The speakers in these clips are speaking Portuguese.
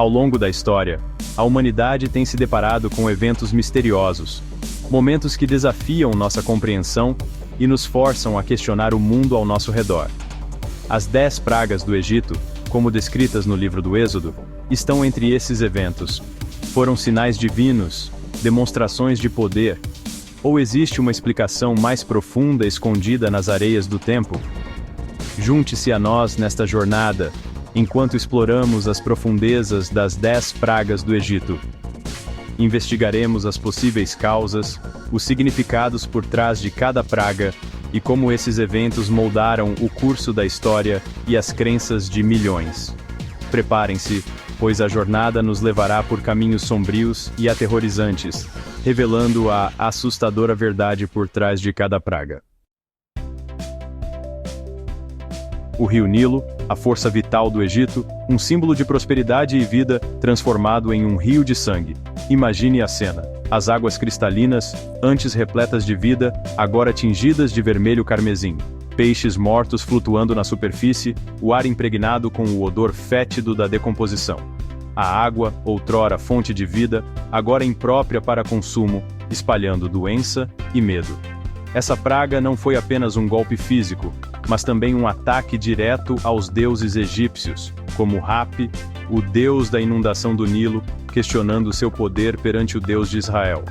Ao longo da história, a humanidade tem se deparado com eventos misteriosos, momentos que desafiam nossa compreensão e nos forçam a questionar o mundo ao nosso redor. As 10 pragas do Egito, como descritas no livro do Êxodo, estão entre esses eventos. Foram sinais divinos, demonstrações de poder, ou existe uma explicação mais profunda escondida nas areias do tempo? Junte-se a nós nesta jornada, enquanto exploramos as profundezas das 10 pragas do Egito. Investigaremos as possíveis causas, os significados por trás de cada praga, e como esses eventos moldaram o curso da história e as crenças de milhões. Preparem-se, pois a jornada nos levará por caminhos sombrios e aterrorizantes, revelando a assustadora verdade por trás de cada praga. O rio Nilo, a força vital do Egito, um símbolo de prosperidade e vida, transformado em um rio de sangue. Imagine a cena. As águas cristalinas, antes repletas de vida, agora tingidas de vermelho carmesim. Peixes mortos flutuando na superfície, o ar impregnado com o odor fétido da decomposição. A água, outrora fonte de vida, agora imprópria para consumo, espalhando doença e medo. Essa praga não foi apenas um golpe físico, mas também um ataque direto aos deuses egípcios, como Hapi, o deus da inundação do Nilo, questionando seu poder perante o Deus de Israel.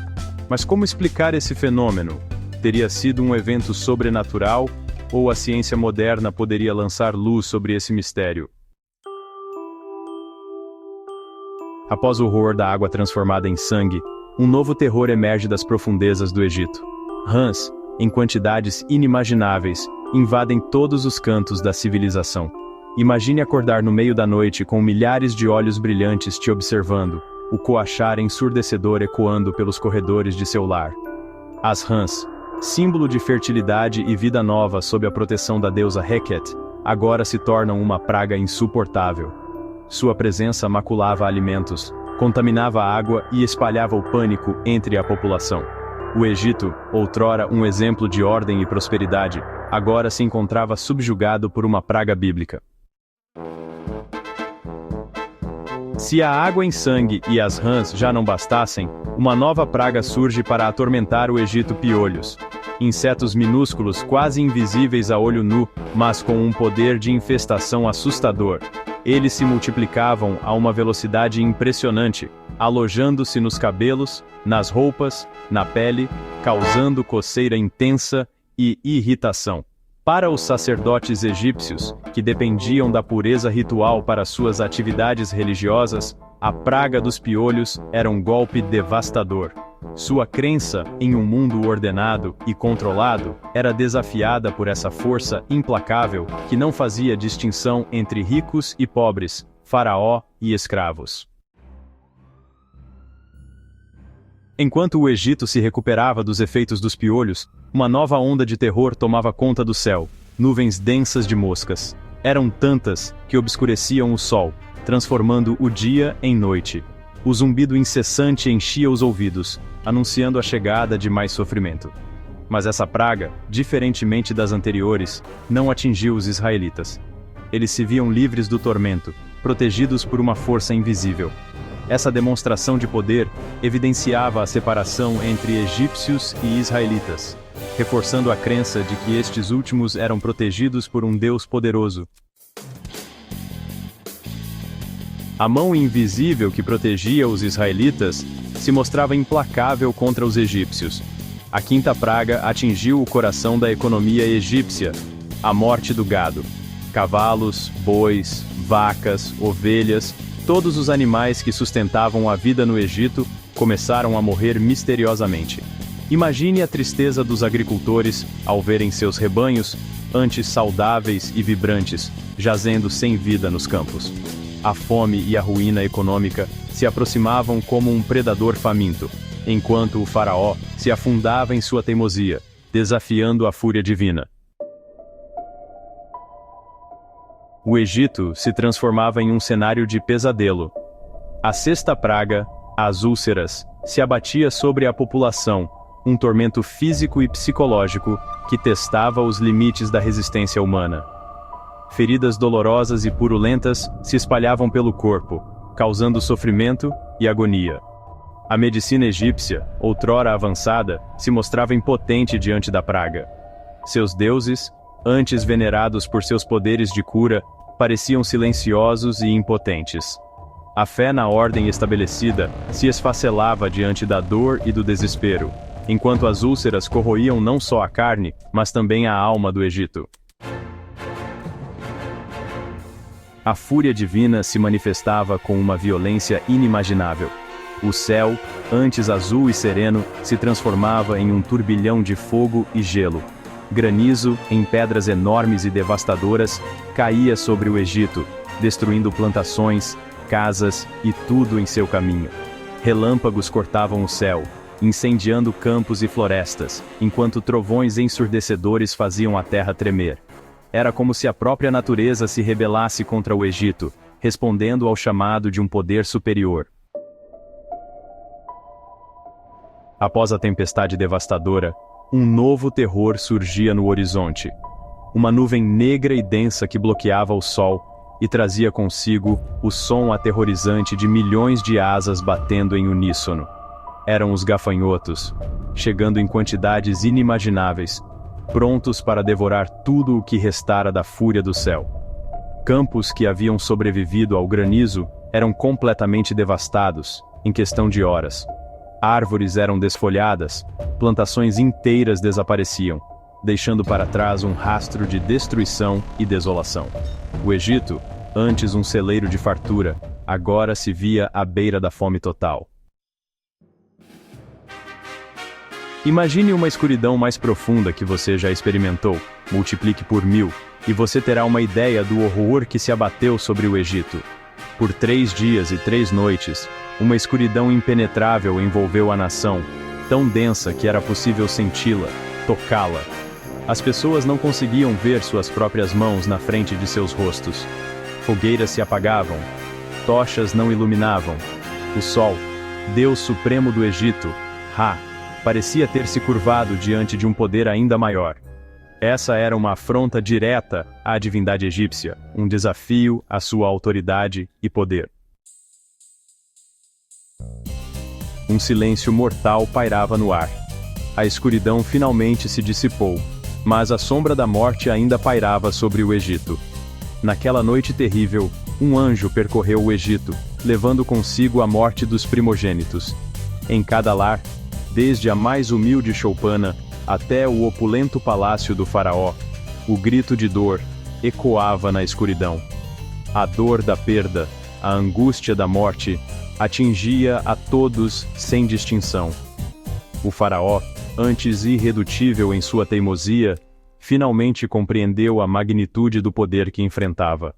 Mas como explicar esse fenômeno? Teria sido um evento sobrenatural, ou a ciência moderna poderia lançar luz sobre esse mistério? Após o horror da água transformada em sangue, um novo terror emerge das profundezas do Egito. Rãs, em quantidades inimagináveis, invadem todos os cantos da civilização. Imagine acordar no meio da noite com milhares de olhos brilhantes te observando, o coachar ensurdecedor ecoando pelos corredores de seu lar. As rãs, símbolo de fertilidade e vida nova sob a proteção da deusa Heket, agora se tornam uma praga insuportável. Sua presença maculava alimentos, contaminava a água e espalhava o pânico entre a população. O Egito, outrora um exemplo de ordem e prosperidade, agora se encontrava subjugado por uma praga bíblica. Se a água em sangue e as rãs já não bastassem, uma nova praga surge para atormentar o Egito: piolhos. Insetos minúsculos quase invisíveis a olho nu, mas com um poder de infestação assustador. Eles se multiplicavam a uma velocidade impressionante, alojando-se nos cabelos, nas roupas, na pele, causando coceira intensa e irritação. Para os sacerdotes egípcios, que dependiam da pureza ritual para suas atividades religiosas, a praga dos piolhos era um golpe devastador. Sua crença em um mundo ordenado e controlado era desafiada por essa força implacável que não fazia distinção entre ricos e pobres, faraó e escravos. Enquanto o Egito se recuperava dos efeitos dos piolhos, uma nova onda de terror tomava conta do céu. Nuvens densas de moscas. Eram tantas que obscureciam o sol, transformando o dia em noite. O zumbido incessante enchia os ouvidos, anunciando a chegada de mais sofrimento. Mas essa praga, diferentemente das anteriores, não atingiu os israelitas. Eles se viam livres do tormento, protegidos por uma força invisível. Essa demonstração de poder evidenciava a separação entre egípcios e israelitas, reforçando a crença de que estes últimos eram protegidos por um Deus poderoso. A mão invisível que protegia os israelitas se mostrava implacável contra os egípcios. A quinta praga atingiu o coração da economia egípcia: a morte do gado. Cavalos, bois, vacas, ovelhas, todos os animais que sustentavam a vida no Egito começaram a morrer misteriosamente. Imagine a tristeza dos agricultores ao verem seus rebanhos, antes saudáveis e vibrantes, jazendo sem vida nos campos. A fome e a ruína econômica se aproximavam como um predador faminto, enquanto o faraó se afundava em sua teimosia, desafiando a fúria divina. O Egito se transformava em um cenário de pesadelo. A sexta praga, as úlceras, se abatia sobre a população, um tormento físico e psicológico que testava os limites da resistência humana. Feridas dolorosas e purulentas se espalhavam pelo corpo, causando sofrimento e agonia. A medicina egípcia, outrora avançada, se mostrava impotente diante da praga. Seus deuses, antes venerados por seus poderes de cura, pareciam silenciosos e impotentes. A fé na ordem estabelecida se esfacelava diante da dor e do desespero, enquanto as úlceras corroíam não só a carne, mas também a alma do Egito. A fúria divina se manifestava com uma violência inimaginável. O céu, antes azul e sereno, se transformava em um turbilhão de fogo e gelo. Granizo, em pedras enormes e devastadoras, caía sobre o Egito, destruindo plantações, casas e tudo em seu caminho. Relâmpagos cortavam o céu, incendiando campos e florestas, enquanto trovões ensurdecedores faziam a terra tremer. Era como se a própria natureza se rebelasse contra o Egito, respondendo ao chamado de um poder superior. Após a tempestade devastadora, um novo terror surgia no horizonte. Uma nuvem negra e densa que bloqueava o sol e trazia consigo o som aterrorizante de milhões de asas batendo em uníssono. Eram os gafanhotos, chegando em quantidades inimagináveis, prontos para devorar tudo o que restara da fúria do céu. Campos que haviam sobrevivido ao granizo eram completamente devastados, em questão de horas. Árvores eram desfolhadas, plantações inteiras desapareciam, deixando para trás um rastro de destruição e desolação. O Egito, antes um celeiro de fartura, agora se via à beira da fome total. Imagine uma escuridão mais profunda que você já experimentou, multiplique por 1000, e você terá uma ideia do horror que se abateu sobre o Egito. Por 3 dias e 3 noites, uma escuridão impenetrável envolveu a nação, tão densa que era possível senti-la, tocá-la. As pessoas não conseguiam ver suas próprias mãos na frente de seus rostos. Fogueiras se apagavam, tochas não iluminavam. O sol, Deus supremo do Egito, Ra, parecia ter se curvado diante de um poder ainda maior. Essa era uma afronta direta à divindade egípcia, um desafio à sua autoridade e poder. Um silêncio mortal pairava no ar. A escuridão finalmente se dissipou, mas a sombra da morte ainda pairava sobre o Egito. Naquela noite terrível, um anjo percorreu o Egito, levando consigo a morte dos primogênitos. Em cada lar, desde a mais humilde choupana até o opulento palácio do faraó, o grito de dor ecoava na escuridão. A dor da perda, a angústia da morte, atingia a todos sem distinção. O faraó, antes irredutível em sua teimosia, finalmente compreendeu a magnitude do poder que enfrentava.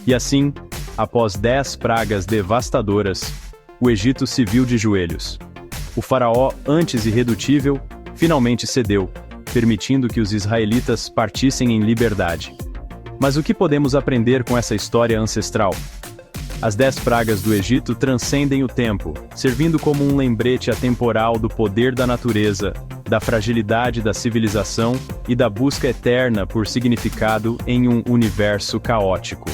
E assim, após 10 pragas devastadoras, o Egito se viu de joelhos. O faraó, antes irredutível, finalmente cedeu, permitindo que os israelitas partissem em liberdade. Mas o que podemos aprender com essa história ancestral? As 10 pragas do Egito transcendem o tempo, servindo como um lembrete atemporal do poder da natureza, da fragilidade da civilização e da busca eterna por significado em um universo caótico.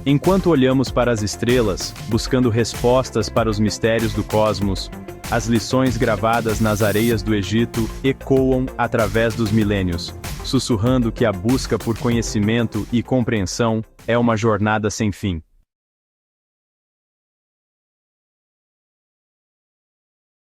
Enquanto olhamos para as estrelas, buscando respostas para os mistérios do cosmos, as lições gravadas nas areias do Egito ecoam através dos milênios, sussurrando que a busca por conhecimento e compreensão é uma jornada sem fim.